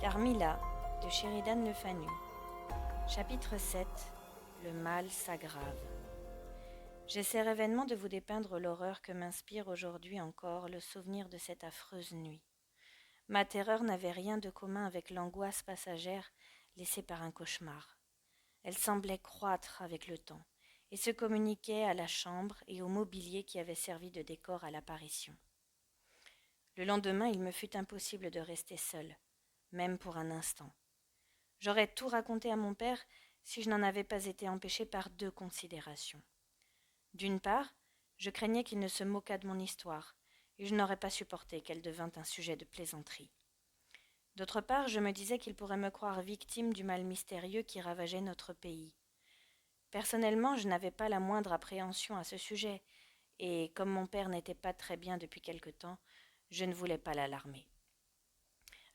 Carmilla de Sheridan Le Fanu. Chapitre 7. Le mal s'aggrave. J'essaierai vainement de vous dépeindre l'horreur que m'inspire aujourd'hui encore le souvenir de cette affreuse nuit. Ma terreur n'avait rien de commun avec l'angoisse passagère laissée par un cauchemar. Elle semblait croître avec le temps et se communiquait à la chambre et au mobilier qui avait servi de décor à l'apparition. Le lendemain, il me fut impossible de rester seule, même pour un instant. J'aurais tout raconté à mon père si je n'en avais pas été empêchée par deux considérations. D'une part, je craignais qu'il ne se moquât de mon histoire, et je n'aurais pas supporté qu'elle devînt un sujet de plaisanterie. D'autre part, je me disais qu'il pourrait me croire victime du mal mystérieux qui ravageait notre pays. Personnellement, je n'avais pas la moindre appréhension à ce sujet, et comme mon père n'était pas très bien depuis quelque temps, je ne voulais pas l'alarmer.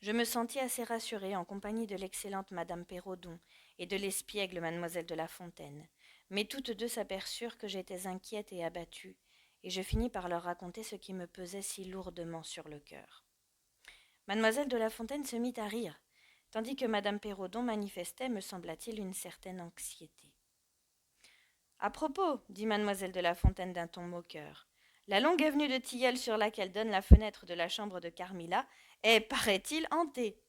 Je me sentis assez rassurée en compagnie de l'excellente madame Perrodon et de l'espiègle mademoiselle de La Fontaine, mais toutes deux s'aperçurent que j'étais inquiète et abattue, et je finis par leur raconter ce qui me pesait si lourdement sur le cœur. Mademoiselle de La Fontaine se mit à rire, tandis que madame Perrodon manifestait, me sembla-t-il, une certaine anxiété. « À propos, dit mademoiselle de La Fontaine d'un ton moqueur, la longue avenue de tilleuls sur laquelle donne la fenêtre de la chambre de Carmilla est, paraît-il, hantée. »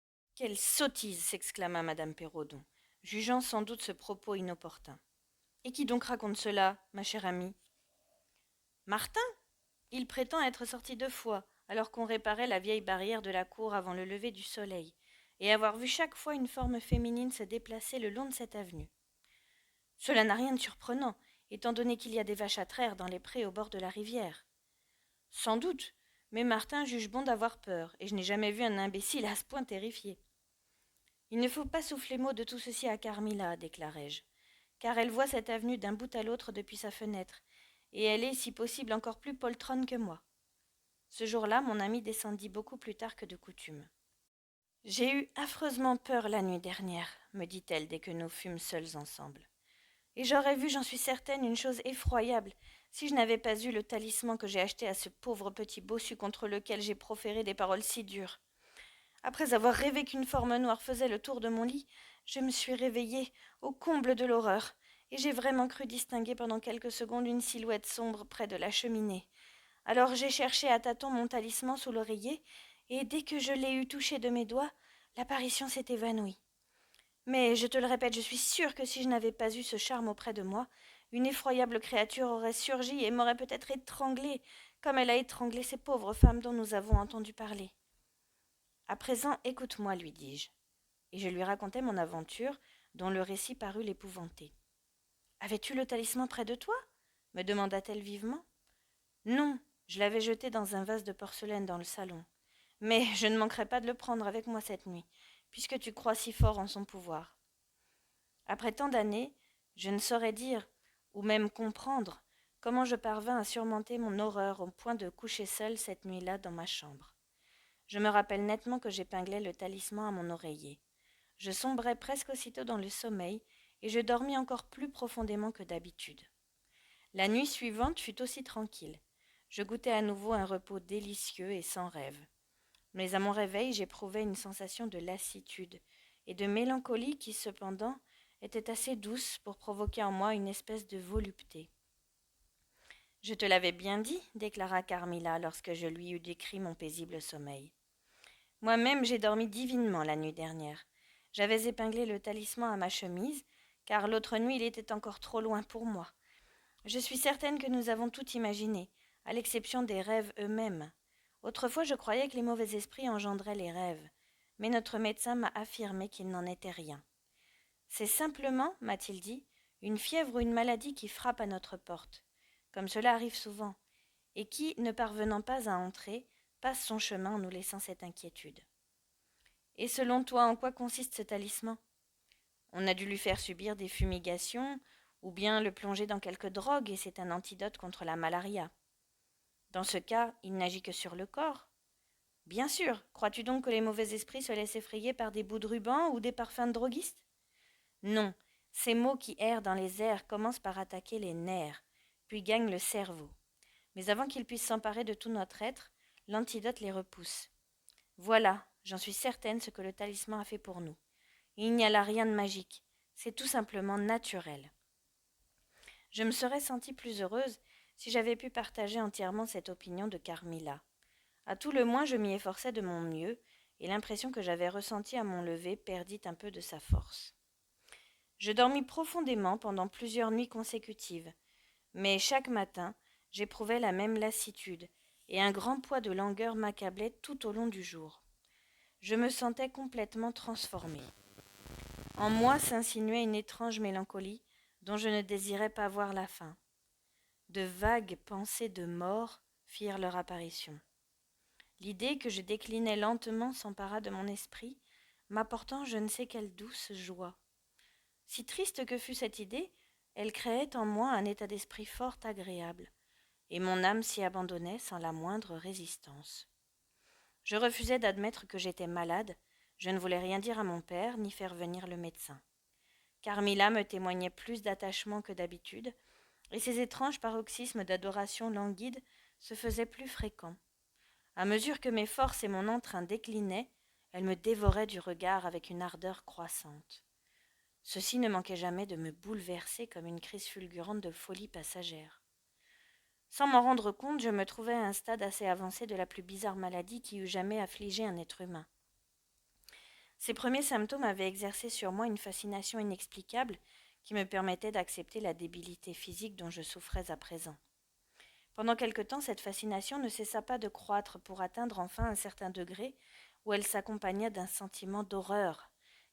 « Quelle sottise !» s'exclama madame Perrodon, jugeant sans doute ce propos inopportun. « Et qui donc raconte cela, ma chère amie ?»« Martin. Il prétend être sorti 2 fois, alors qu'on réparait la vieille barrière de la cour avant le lever du soleil, et avoir vu chaque fois une forme féminine se déplacer le long de cette avenue. Cela n'a rien de surprenant, étant donné qu'il y a des vaches à traire dans les prés au bord de la rivière. Sans doute, mais Martin juge bon d'avoir peur, et je n'ai jamais vu un imbécile à ce point terrifié. Il ne faut pas souffler mot de tout ceci à Carmilla, déclarai-je, car elle voit cette avenue d'un bout à l'autre depuis sa fenêtre, et elle est, si possible, encore plus poltronne que moi. Ce jour-là, mon amie descendit beaucoup plus tard que de coutume. « J'ai eu affreusement peur la nuit dernière, me dit-elle dès que nous fûmes seuls ensemble. Et j'aurais vu, j'en suis certaine, une chose effroyable, si je n'avais pas eu le talisman que j'ai acheté à ce pauvre petit bossu contre lequel j'ai proféré des paroles si dures. Après avoir rêvé qu'une forme noire faisait le tour de mon lit, je me suis réveillée au comble de l'horreur, et j'ai vraiment cru distinguer pendant quelques secondes une silhouette sombre près de la cheminée. Alors j'ai cherché à tâtons mon talisman sous l'oreiller, et dès que je l'ai eu touché de mes doigts, l'apparition s'est évanouie. Mais je te le répète, je suis sûre que si je n'avais pas eu ce charme auprès de moi, une effroyable créature aurait surgi et m'aurait peut-être étranglée, comme elle a étranglé ces pauvres femmes dont nous avons entendu parler. À présent, écoute-moi, lui dis-je, et je lui racontai mon aventure, dont le récit parut l'épouvanter. « Avais-tu le talisman près de toi ?» me demanda-t-elle vivement. « Non, je l'avais jeté dans un vase de porcelaine dans le salon. Mais je ne manquerai pas de le prendre avec moi cette nuit, puisque tu crois si fort en son pouvoir. » Après tant d'années, je ne saurais dire, ou même comprendre, comment je parvins à surmonter mon horreur au point de coucher seule cette nuit-là dans ma chambre. Je me rappelle nettement que j'épinglais le talisman à mon oreiller. Je sombrai presque aussitôt dans le sommeil, et je dormis encore plus profondément que d'habitude. La nuit suivante fut aussi tranquille. Je goûtai à nouveau un repos délicieux et sans rêve. Mais à mon réveil, j'éprouvai une sensation de lassitude et de mélancolie qui, cependant, était assez douce pour provoquer en moi une espèce de volupté. « Je te l'avais bien dit, déclara Carmilla lorsque je lui eus décrit mon paisible sommeil. Moi-même, j'ai dormi divinement la nuit dernière. J'avais épinglé le talisman à ma chemise, car l'autre nuit il était encore trop loin pour moi. Je suis certaine que nous avons tout imaginé, à l'exception des rêves eux-mêmes. Autrefois, je croyais que les mauvais esprits engendraient les rêves, mais notre médecin m'a affirmé qu'il n'en était rien. C'est simplement, m'a-t-il dit, une fièvre ou une maladie qui frappe à notre porte, comme cela arrive souvent, et qui, ne parvenant pas à entrer, passe son chemin en nous laissant cette inquiétude. Et selon toi, en quoi consiste ce talisman ? On a dû lui faire subir des fumigations, ou bien le plonger dans quelque drogue, et c'est un antidote contre la malaria. Dans ce cas, il n'agit que sur le corps. Bien sûr, crois-tu donc que les mauvais esprits se laissent effrayer par des bouts de ruban ou des parfums de droguistes ? Non, ces maux qui errent dans les airs commencent par attaquer les nerfs, puis gagnent le cerveau. Mais avant qu'ils puissent s'emparer de tout notre être, l'antidote les repousse. Voilà, J'en suis certaine, ce que le talisman a fait pour nous. Il n'y a là rien de magique, c'est tout simplement naturel. Je me serais sentie plus heureuse si j'avais pu partager entièrement cette opinion de Carmilla. À tout le moins, je m'y efforçais de mon mieux, et l'impression que j'avais ressentie à mon lever perdit un peu de sa force. Je dormis profondément pendant plusieurs nuits consécutives, mais chaque matin, j'éprouvais la même lassitude, et un grand poids de langueur m'accablait tout au long du jour. Je me sentais complètement transformée. En moi s'insinuait une étrange mélancolie dont je ne désirais pas voir la fin. De vagues pensées de mort firent leur apparition. L'idée que je déclinais lentement s'empara de mon esprit, m'apportant je ne sais quelle douce joie. Si triste que fût cette idée, elle créait en moi un état d'esprit fort agréable, et mon âme s'y abandonnait sans la moindre résistance. Je refusais d'admettre que j'étais malade, je ne voulais rien dire à mon père, ni faire venir le médecin. Carmilla me témoignait plus d'attachement que d'habitude, et ces étranges paroxysmes d'adoration languide se faisaient plus fréquents. À mesure que mes forces et mon entrain déclinaient, elle me dévorait du regard avec une ardeur croissante. Ceci ne manquait jamais de me bouleverser comme une crise fulgurante de folie passagère. Sans m'en rendre compte, je me trouvais à un stade assez avancé de la plus bizarre maladie qui eût jamais affligé un être humain. Ces premiers symptômes avaient exercé sur moi une fascination inexplicable qui me permettait d'accepter la débilité physique dont je souffrais à présent. Pendant quelque temps, cette fascination ne cessa pas de croître pour atteindre enfin un certain degré où elle s'accompagna d'un sentiment d'horreur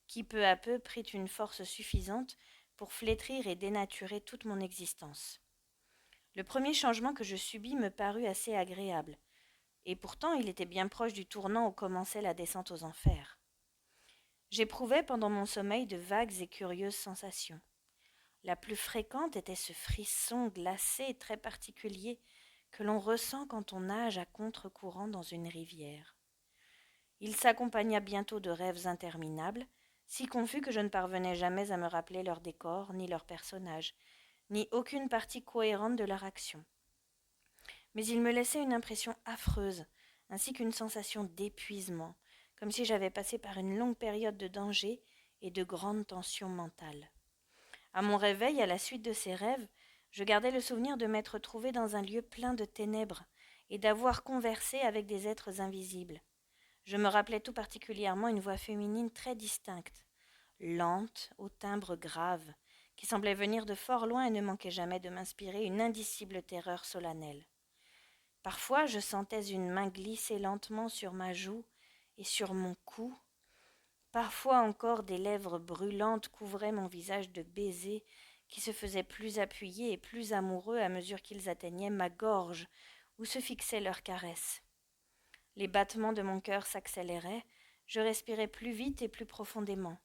qui peu à peu prit une force suffisante pour flétrir et dénaturer toute mon existence. Le premier changement que je subis me parut assez agréable, et pourtant il était bien proche du tournant où commençait la descente aux enfers. J'éprouvais pendant mon sommeil de vagues et curieuses sensations. La plus fréquente était ce frisson glacé très particulier que l'on ressent quand on nage à contre-courant dans une rivière. Il s'accompagna bientôt de rêves interminables, si confus que je ne parvenais jamais à me rappeler leur décor, ni leurs personnages, ni aucune partie cohérente de leur action. Mais il me laissait une impression affreuse, ainsi qu'une sensation d'épuisement, comme si j'avais passé par une longue période de danger et de grande tension mentale. À mon réveil, à la suite de ces rêves, je gardais le souvenir de m'être trouvée dans un lieu plein de ténèbres et d'avoir conversé avec des êtres invisibles. Je me rappelais tout particulièrement une voix féminine très distincte, lente, au timbre grave, qui semblait venir de fort loin et ne manquait jamais de m'inspirer une indicible terreur solennelle. Parfois, je sentais une main glisser lentement sur ma joue et sur mon cou. Parfois encore, des lèvres brûlantes couvraient mon visage de baisers qui se faisaient plus appuyés et plus amoureux à mesure qu'ils atteignaient ma gorge, où se fixaient leurs caresses. Les battements de mon cœur s'accéléraient, je respirais plus vite et plus profondément.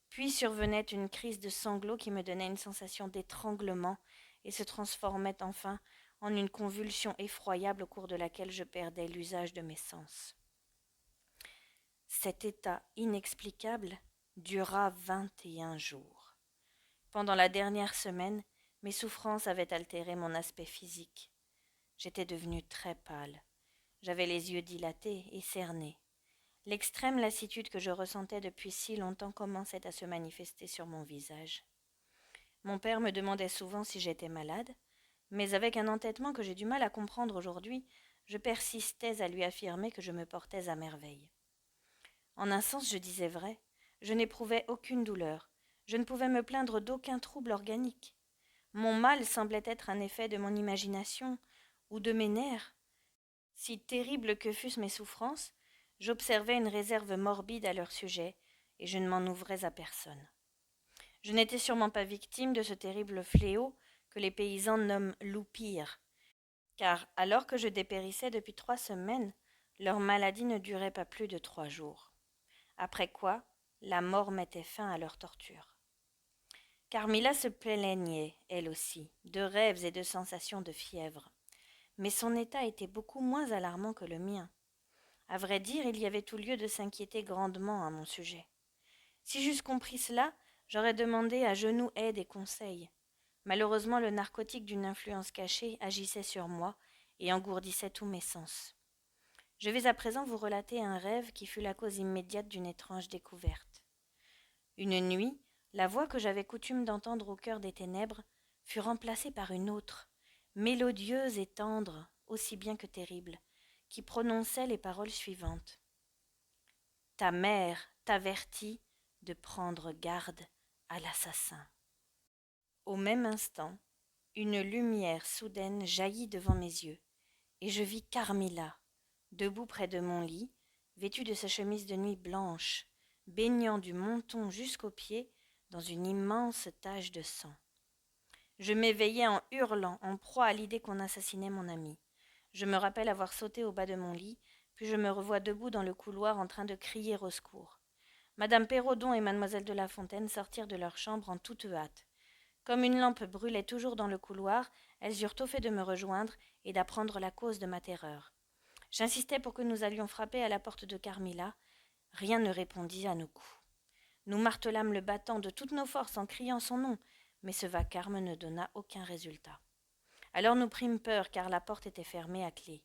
Puis survenait une crise de sanglots qui me donnait une sensation d'étranglement et se transformait enfin en une convulsion effroyable au cours de laquelle je perdais l'usage de mes sens. Cet état inexplicable dura 21 jours. Pendant la dernière semaine, mes souffrances avaient altéré mon aspect physique. J'étais devenue très pâle. J'avais les yeux dilatés et cernés. L'extrême lassitude que je ressentais depuis si longtemps commençait à se manifester sur mon visage. Mon père me demandait souvent si j'étais malade, mais avec un entêtement que j'ai du mal à comprendre aujourd'hui, je persistais à lui affirmer que je me portais à merveille. En un sens, je disais vrai, je n'éprouvais aucune douleur, je ne pouvais me plaindre d'aucun trouble organique. Mon mal semblait être un effet de mon imagination ou de mes nerfs. Si terribles que fussent mes souffrances, j'observais une réserve morbide à leur sujet, et je ne m'en ouvrais à personne. Je n'étais sûrement pas victime de ce terrible fléau que les paysans nomment l'oupire, car alors que je dépérissais depuis 3 semaines, leur maladie ne durait pas plus de 3 jours. Après quoi, la mort mettait fin à leur torture. Carmilla se plaignait, elle aussi, de rêves et de sensations de fièvre. Mais son état était beaucoup moins alarmant que le mien. À vrai dire, il y avait tout lieu de s'inquiéter grandement à mon sujet. Si j'eusse compris cela, j'aurais demandé à genoux aide et conseil. Malheureusement, le narcotique d'une influence cachée agissait sur moi et engourdissait tous mes sens. Je vais à présent vous relater un rêve qui fut la cause immédiate d'une étrange découverte. Une nuit, la voix que j'avais coutume d'entendre au cœur des ténèbres fut remplacée par une autre, mélodieuse et tendre, aussi bien que terrible, qui prononçait les paroles suivantes. Ta mère t'avertit de prendre garde à l'assassin. Au même instant, une lumière soudaine jaillit devant mes yeux, et je vis Carmilla, debout près de mon lit, vêtue de sa chemise de nuit blanche, baignant du menton jusqu'aux pieds dans une immense tache de sang. Je m'éveillai en hurlant, en proie à l'idée qu'on assassinait mon ami. Je me rappelle avoir sauté au bas de mon lit, puis je me revois debout dans le couloir en train de crier au secours. Madame Perrodon et mademoiselle de La Fontaine sortirent de leur chambre en toute hâte. Comme une lampe brûlait toujours dans le couloir, elles eurent au fait de me rejoindre et d'apprendre la cause de ma terreur. J'insistai pour que nous allions frapper à la porte de Carmilla. Rien ne répondit à nos coups. Nous martelâmes le battant de toutes nos forces en criant son nom, mais ce vacarme ne donna aucun résultat. Alors nous prîmes peur, car la porte était fermée à clé.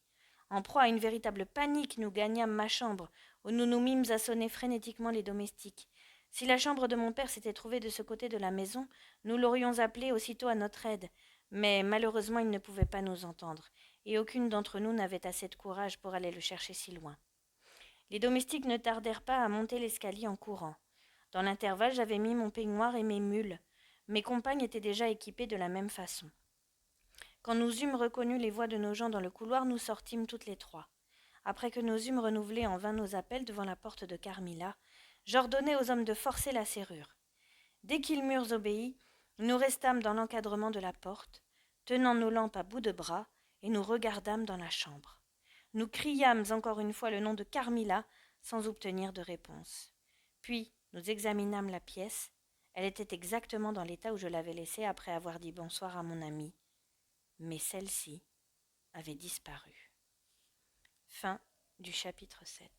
En proie à une véritable panique, nous gagnâmes ma chambre, où nous nous mîmes à sonner frénétiquement les domestiques. Si la chambre de mon père s'était trouvée de ce côté de la maison, nous l'aurions appelé aussitôt à notre aide, mais malheureusement il ne pouvait pas nous entendre, et aucune d'entre nous n'avait assez de courage pour aller le chercher si loin. Les domestiques ne tardèrent pas à monter l'escalier en courant. Dans l'intervalle, j'avais mis mon peignoir et mes mules. Mes compagnes étaient déjà équipées de la même façon. Quand nous eûmes reconnu les voix de nos gens dans le couloir, nous sortîmes toutes les trois. Après que nous eûmes renouvelé en vain nos appels devant la porte de Carmilla, j'ordonnai aux hommes de forcer la serrure. Dès qu'ils m'eurent obéi, nous restâmes dans l'encadrement de la porte, tenant nos lampes à bout de bras, et nous regardâmes dans la chambre. Nous criâmes encore une fois le nom de Carmilla, sans obtenir de réponse. Puis nous examinâmes la pièce. Elle était exactement dans l'état où je l'avais laissée après avoir dit bonsoir à mon amie. Mais celle-ci avait disparu. Fin du chapitre 7.